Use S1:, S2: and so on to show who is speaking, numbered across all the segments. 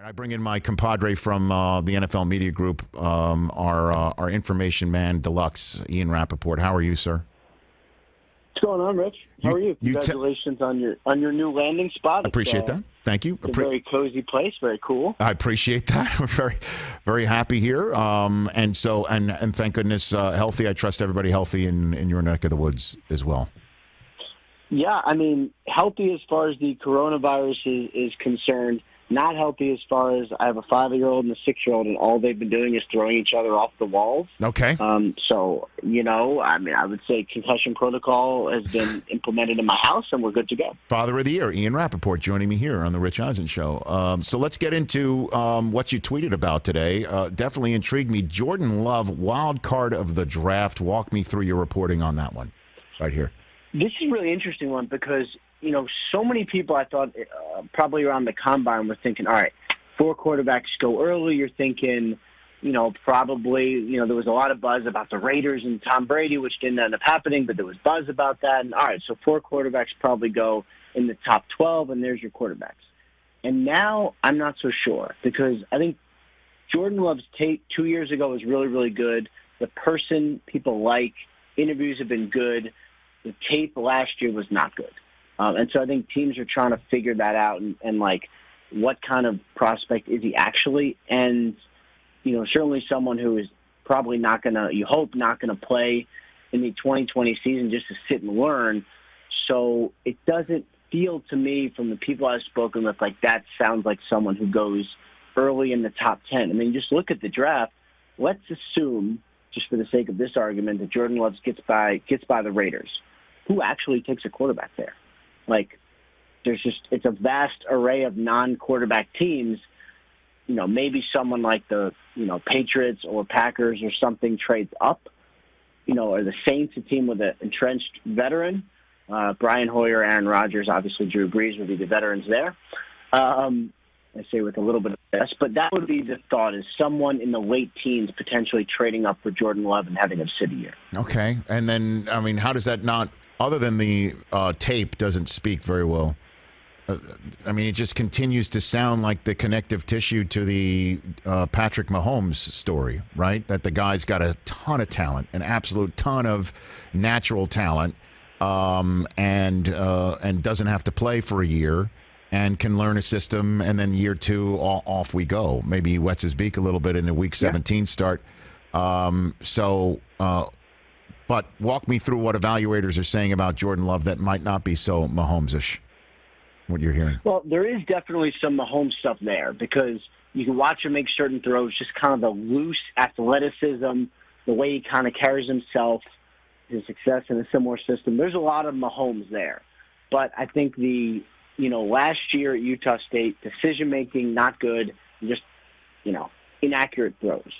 S1: I bring in my compadre from the NFL Media Group, our information man deluxe, Ian Rapoport. How are you, sir?
S2: What's going on, Rich? How are you? Congratulations on your new landing spot.
S1: I appreciate that. Thank you.
S2: It's a very cozy place. Very cool.
S1: I appreciate that. We're very, very happy here. And thank goodness healthy. I trust everybody healthy in your neck of the woods as well.
S2: Yeah, I mean, healthy as far as the coronavirus is concerned. Not healthy as far as I have a 5-year-old and a 6-year-old, and all they've been doing is throwing each other off the walls.
S1: Okay.
S2: So, I would say concussion protocol has been implemented in my house, and we're good to go.
S1: Father of the Year, Ian Rapoport, joining me here on the Rich Eisen Show. So let's get into what you tweeted about today. Definitely intrigued me. Jordan Love, wild card of the draft. Walk me through your reporting on that one right here.
S2: This is a really interesting one because, so many people I thought probably around the combine were thinking, all right, 4 quarterbacks go early. You're thinking, probably, there was a lot of buzz about the Raiders and Tom Brady, which didn't end up happening, but there was buzz about that. And all right, so 4 quarterbacks probably go in the top 12, and there's your quarterbacks. And now I'm not so sure because I think Jordan Love's tape 2 years ago was really, really good. The person people like, interviews have been good. The tape last year was not good. And so I think teams are trying to figure that out and what kind of prospect is he actually? And, certainly someone who is probably not going to play in the 2020 season just to sit and learn. So it doesn't feel to me from the people I've spoken with like that sounds like someone who goes early in the top 10. I mean, just look at the draft. Let's assume, just for the sake of this argument, that Jordan Love gets by the Raiders. Who actually takes a quarterback there? It's a vast array of non-quarterback teams. Maybe someone like the, Patriots or Packers or something trades up. Or the Saints, a team with an entrenched veteran. Brian Hoyer, Aaron Rodgers, obviously Drew Brees would be the veterans there. I say with a little bit of this, but that would be the thought is someone in the late teens potentially trading up for Jordan Love and having him sit a year.
S1: Okay. And then, how does that not, other than the tape doesn't speak very well, it just continues to sound like the connective tissue to the Patrick Mahomes story, right? That the guy's got a ton of talent, an absolute ton of natural talent, and doesn't have to play for a year and can learn a system, and then year 2, off we go. Maybe he wets his beak a little bit in the Week 17 start. But walk me through what evaluators are saying about Jordan Love that might not be so Mahomes-ish, what you're hearing.
S2: Well, there is definitely some Mahomes stuff there because you can watch him make certain throws, just kind of the loose athleticism, the way he kind of carries himself, his success in a similar system. There's a lot of Mahomes there. But I think last year at Utah State, decision-making, not good, just, inaccurate throws,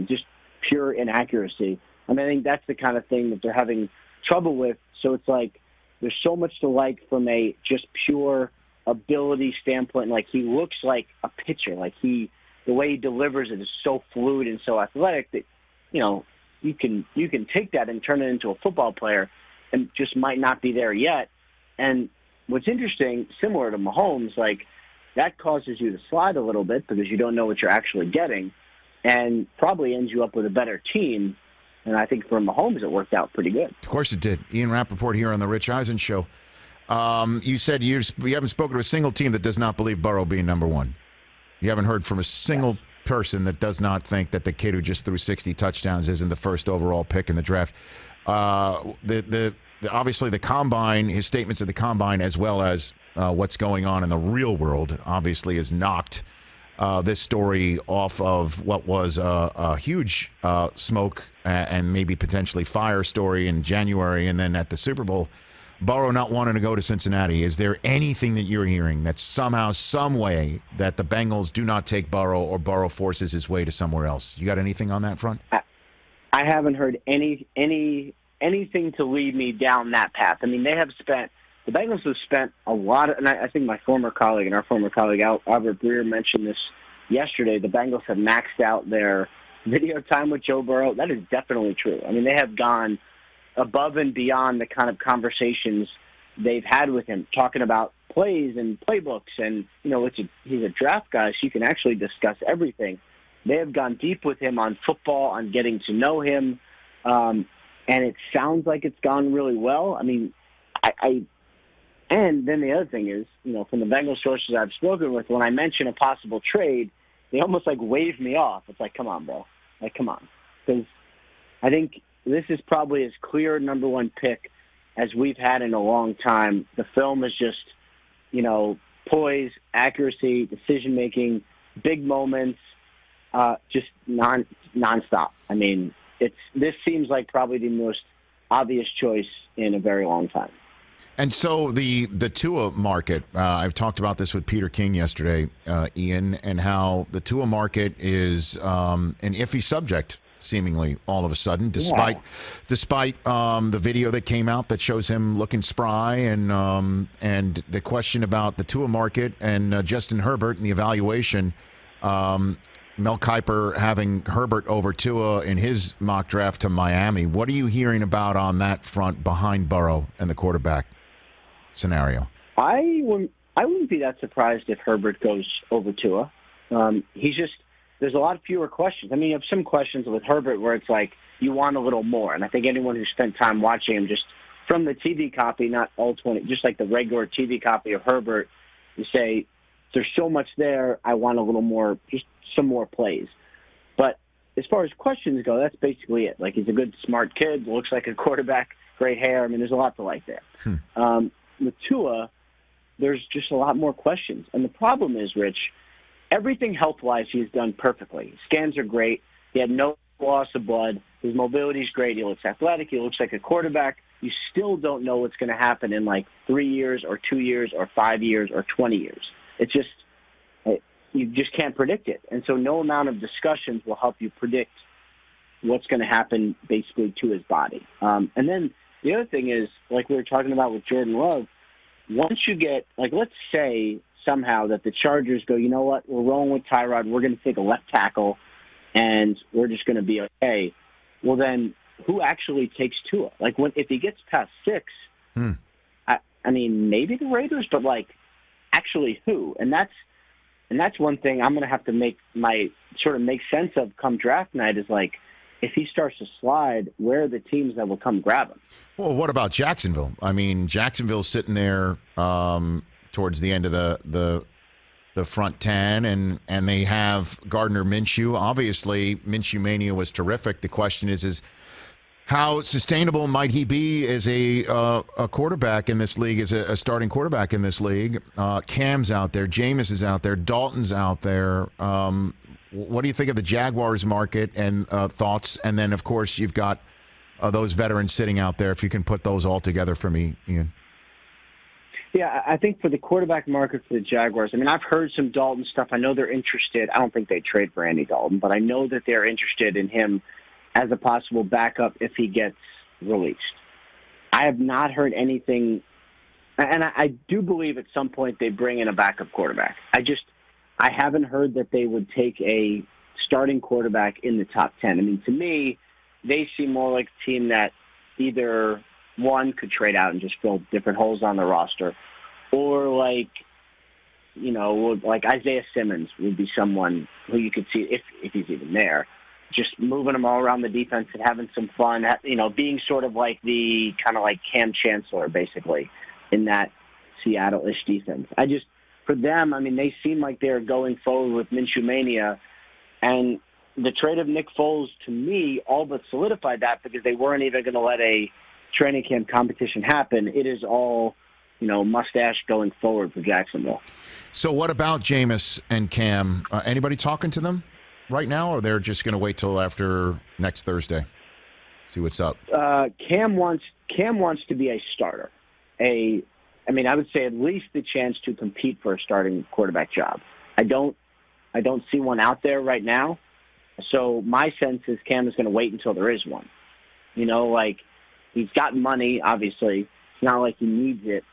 S2: just pure inaccuracy. I think that's the kind of thing that they're having trouble with. So it's like there's so much to like from a just pure ability standpoint. Like he looks like a pitcher. Like the way he delivers it is so fluid and so athletic that, you can take that and turn it into a football player and just might not be there yet. And what's interesting, similar to Mahomes, like that causes you to slide a little bit because you don't know what you're actually getting and probably ends you up with a better team. And I think for Mahomes, it worked out pretty good.
S1: Of course it did. Ian Rapoport here on the Rich Eisen Show. You said you haven't spoken to a single team that does not believe Burrow being number 1. You haven't heard from a single person that does not think that the kid who just threw 60 touchdowns isn't the first overall pick in the draft. Obviously, the Combine, his statements at the Combine, as well as what's going on in the real world, obviously has knocked this story off of what was a huge smoke and maybe potentially fire story in January, and then at the Super Bowl, Burrow not wanting to go to Cincinnati. Is there anything that you're hearing that somehow, some way, that the Bengals do not take Burrow or Burrow forces his way to somewhere else? You got anything on that front?
S2: I haven't heard anything to lead me down that path. The Bengals have spent a lot of, and I think our former colleague, Albert Breer, mentioned this yesterday. The Bengals have maxed out their video time with Joe Burrow. That is definitely true. They have gone above and beyond the kind of conversations they've had with him, talking about plays and playbooks, and he's a draft guy, so you can actually discuss everything. They have gone deep with him on football, on getting to know him, and it sounds like it's gone really well. I mean, and then the other thing is, from the Bengals sources I've spoken with, when I mention a possible trade, they almost wave me off. It's like, come on, bro. Come on. Because I think this is probably as clear number one pick as we've had in a long time. The film is just, poise, accuracy, decision-making, big moments, just nonstop. I mean, this seems like probably the most obvious choice in a very long time.
S1: And so the Tua market, I've talked about this with Peter King yesterday, Ian, and how the Tua market is an iffy subject, seemingly all of a sudden, despite the video that came out that shows him looking spry, and the question about the Tua market and Justin Herbert and the evaluation. Mel Kiper having Herbert over Tua in his mock draft to Miami. What are you hearing about on that front behind Burrow and the quarterback scenario?
S2: I wouldn't be that surprised if Herbert goes over Tua. There's a lot fewer questions. I mean, you have some questions with Herbert where it's like you want a little more, and I think anyone who spent time watching him, just from the TV copy, not all 20, just like the regular TV copy of Herbert, you say there's so much there. I want a little more, just some more plays. But as far as questions go, that's basically it. He's a good, smart kid, looks like a quarterback, great hair. I mean, there's a lot to like there. With Tua, there's just a lot more questions. And the problem is, Rich, everything health-wise he's done perfectly. Scans are great. He had no loss of blood. His mobility is great. He looks athletic. He looks like a quarterback. You still don't know what's going to happen in 3 years or 2 years or 5 years or 20 years. It's just, you just can't predict it. And so no amount of discussions will help you predict what's going to happen basically to his body. And then the other thing is, like we were talking about with Jordan Love, once you get, let's say somehow that the Chargers go, you know what, we're rolling with Tyrod, we're going to take a left tackle, and we're just going to be okay. Well, then who actually takes Tua? If he gets past 6, I mean, maybe the Raiders, but actually who? And that's one thing I'm going to have to make sense of come draft night is if he starts to slide, where are the teams that will come grab him?
S1: Well, what about Jacksonville? I mean, Jacksonville's sitting there towards the end of the front 10, and they have Gardner Minshew. Obviously, Minshew mania was terrific. The question is how sustainable might he be as a quarterback in this league, as a starting quarterback in this league? Cam's out there, Jameis is out there, Dalton's out there. What do you think of the Jaguars market and thoughts? And then, of course, you've got those veterans sitting out there. If you can put those all together for me, Ian.
S2: Yeah, I think for the quarterback market for the Jaguars, I mean, I've heard some Dalton stuff. I know they're interested. I don't think they trade for Andy Dalton, but I know that they're interested in him as a possible backup if he gets released. I have not heard anything, and I do believe at some point they bring in a backup quarterback. I haven't heard that they would take a starting quarterback in the top 10. I mean, to me, they seem more like a team that either one could trade out and just fill different holes on the roster, or like Isaiah Simmons would be someone who you could see if he's even there, just moving them all around the defense and having some fun, being sort of like the kind of like Cam Chancellor basically in that Seattle-ish defense. For them, I mean, they seem like they're going forward with Minshew mania, and the trade of Nick Foles, to me, all but solidified that because they weren't even going to let a training camp competition happen. It is all, mustache going forward for Jacksonville.
S1: So what about Jameis and Cam? Anybody talking to them right now, or they're just going to wait till after next Thursday? See what's up.
S2: Cam wants to be a starter. I would say at least the chance to compete for a starting quarterback job. I don't see one out there right now. So my sense is Cam is going to wait until there is one. He's got money, obviously. It's not like he needs it.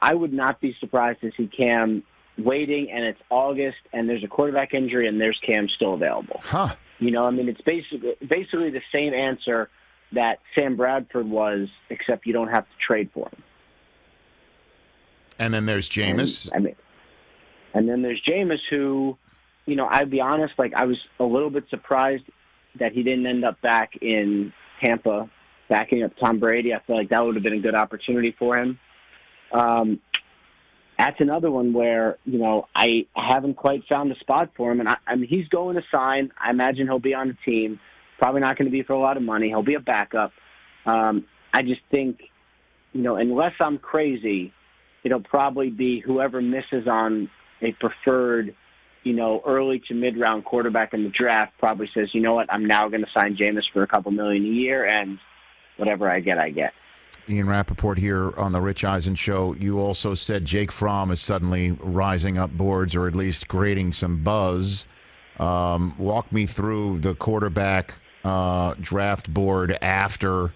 S2: I would not be surprised to see Cam waiting, and it's August, and there's a quarterback injury, and there's Cam still available.
S1: Huh.
S2: It's basically the same answer that Sam Bradford was, except you don't have to trade for him.
S1: And then there's Jameis.
S2: And then there's Jameis, who, I'd be honest, I was a little bit surprised that he didn't end up back in Tampa, backing up Tom Brady. I feel like that would have been a good opportunity for him. That's another one where, I haven't quite found a spot for him. And I mean, he's going to sign. I imagine he'll be on the team. Probably not going to be for a lot of money. He'll be a backup. I just think, unless I'm crazy, it'll probably be whoever misses on a preferred, early to mid-round quarterback in the draft probably says, you know what, I'm now going to sign Jameis for a couple million a year, and whatever I get, I get.
S1: Ian Rapoport here on the Rich Eisen Show. You also said Jake Fromm is suddenly rising up boards, or at least creating some buzz. Walk me through the quarterback draft board after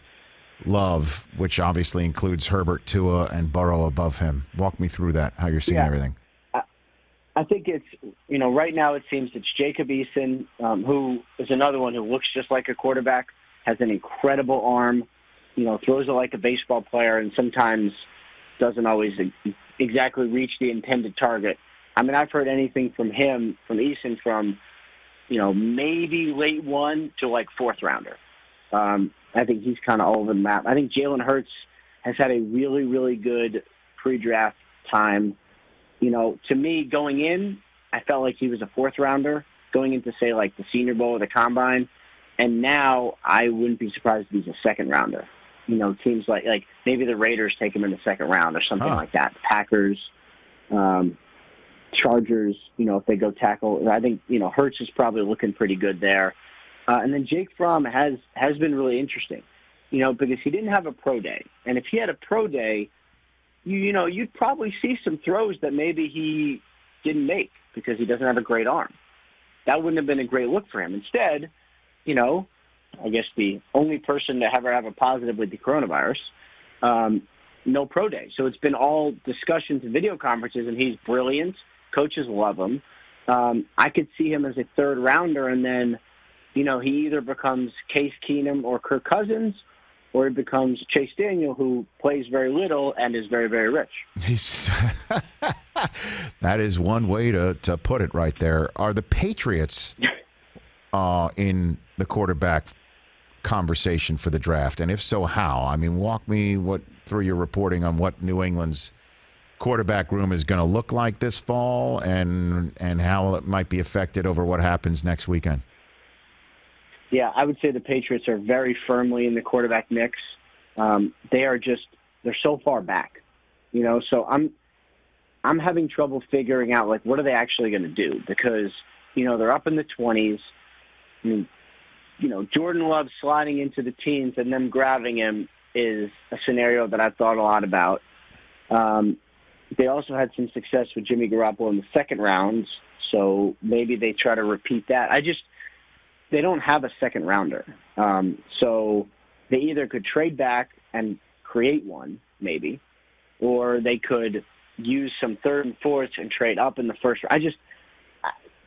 S1: Love, which obviously includes Herbert, Tua, and Burrow above him. Walk me through that, how you're seeing everything.
S2: I think it's, right now it seems it's Jacob Eason, who is another one who looks just like a quarterback, has an incredible arm, throws it like a baseball player, and sometimes doesn't always exactly reach the intended target. I mean, I've heard anything from him, from Eason, from, maybe late 1 to fourth rounder. I think he's kind of all over the map. I think Jalen Hurts has had a really, really good pre-draft time. To me, going in, I felt like he was a fourth rounder going into, say, the Senior Bowl or the Combine. And now I wouldn't be surprised if he's a second rounder. Teams like maybe the Raiders take him in the second round or something like that. Packers, Chargers, if they go tackle. I think, Hurts is probably looking pretty good there. And then Jake Fromm has been really interesting, because he didn't have a pro day. And if he had a pro day, you'd probably see some throws that maybe he didn't make because he doesn't have a great arm. That wouldn't have been a great look for him. Instead, I guess the only person to ever have a positive with the coronavirus, no pro day. So it's been all discussions and video conferences, and he's brilliant. Coaches love him. I could see him as a third rounder, and then, he either becomes Case Keenum or Kirk Cousins, or he becomes Chase Daniel, who plays very little and is very, very rich.
S1: That is one way to put it right there. Are the Patriots in the quarterback conversation for the draft? And if so, how? I mean, walk me through your reporting on what New England's quarterback room is going to look like this fall, and how it might be affected over what happens next weekend.
S2: Yeah, I would say the Patriots are very firmly in the quarterback mix. They're so far back, so I'm having trouble figuring out, what are they actually going to do? Because, they're up in the 20s. I mean, Jordan Love sliding into the teens and them grabbing him is a scenario that I've thought a lot about. They also had some success with Jimmy Garoppolo in the second rounds, so maybe they try to repeat that. They don't have a second rounder. So they either could trade back and create one, maybe, or they could use some third and fourths and trade up in the first round.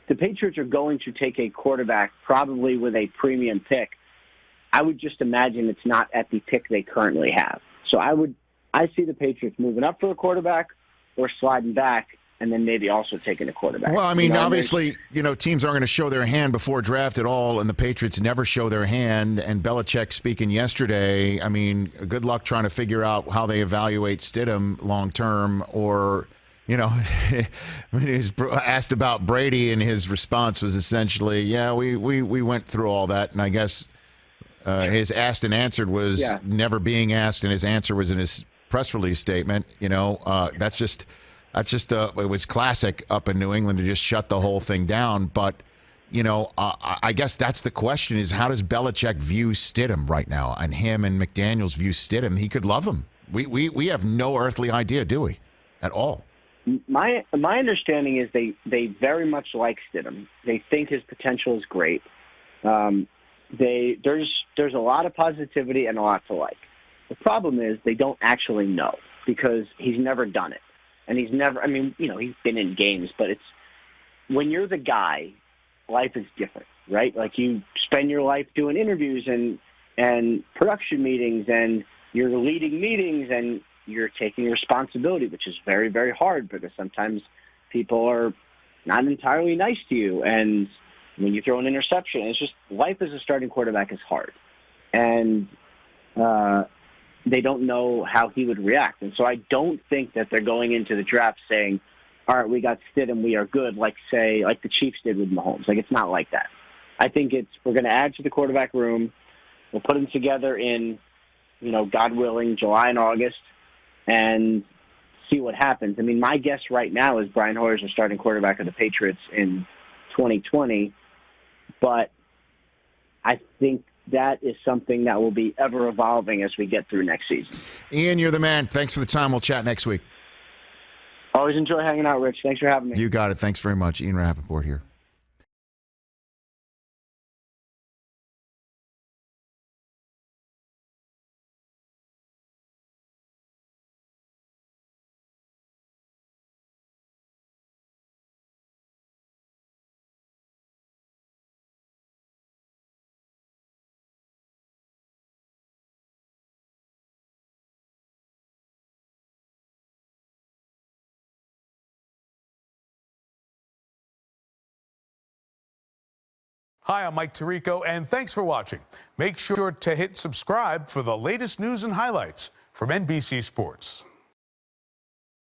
S2: The Patriots are going to take a quarterback probably with a premium pick. I would just imagine it's not at the pick they currently have. So I see the Patriots moving up for a quarterback or sliding back, and then maybe also taking a quarterback.
S1: Well, I mean, obviously, teams aren't going to show their hand before draft at all, and the Patriots never show their hand. And Belichick speaking yesterday, I mean, good luck trying to figure out how they evaluate Stidham long term, or, he's asked about Brady, and his response was essentially, yeah, we went through all that, and I guess his asked and answered was never being asked, and his answer was in his press release statement. That's just it was classic up in New England to just shut the whole thing down. But, I guess that's the question, is how does Belichick view Stidham right now? And him and McDaniels view Stidham. He could love him. We have no earthly idea, do we, at all?
S2: My understanding is they very much like Stidham. They think his potential is great. There's a lot of positivity and a lot to like. The problem is they don't actually know, because he's never done it. And he's been in games, but it's when you're the guy, life is different, right? You spend your life doing interviews and production meetings, and you're leading meetings, and you're taking responsibility, which is very, very hard because sometimes people are not entirely nice to you. And when you throw an interception, it's just life as a starting quarterback is hard. And they don't know how he would react. And so I don't think that they're going into the draft saying, all right, we got Stidham, we are good, like the Chiefs did with Mahomes. Like, it's not like that. I think we're going to add to the quarterback room. We'll put them together in, God willing, July and August, and see what happens. I mean, my guess right now is Brian Hoyer's the starting quarterback of the Patriots in 2020, but I think that is something that will be ever evolving as we get through next season.
S1: Ian, you're the man. Thanks for the time. We'll chat next week.
S2: Always enjoy hanging out, Rich. Thanks for having me.
S1: You got it. Thanks very much. Ian Rapoport here.
S3: Hi, I'm Mike Tirico, and thanks for watching. Make sure to hit subscribe for the latest news and highlights from NBC Sports.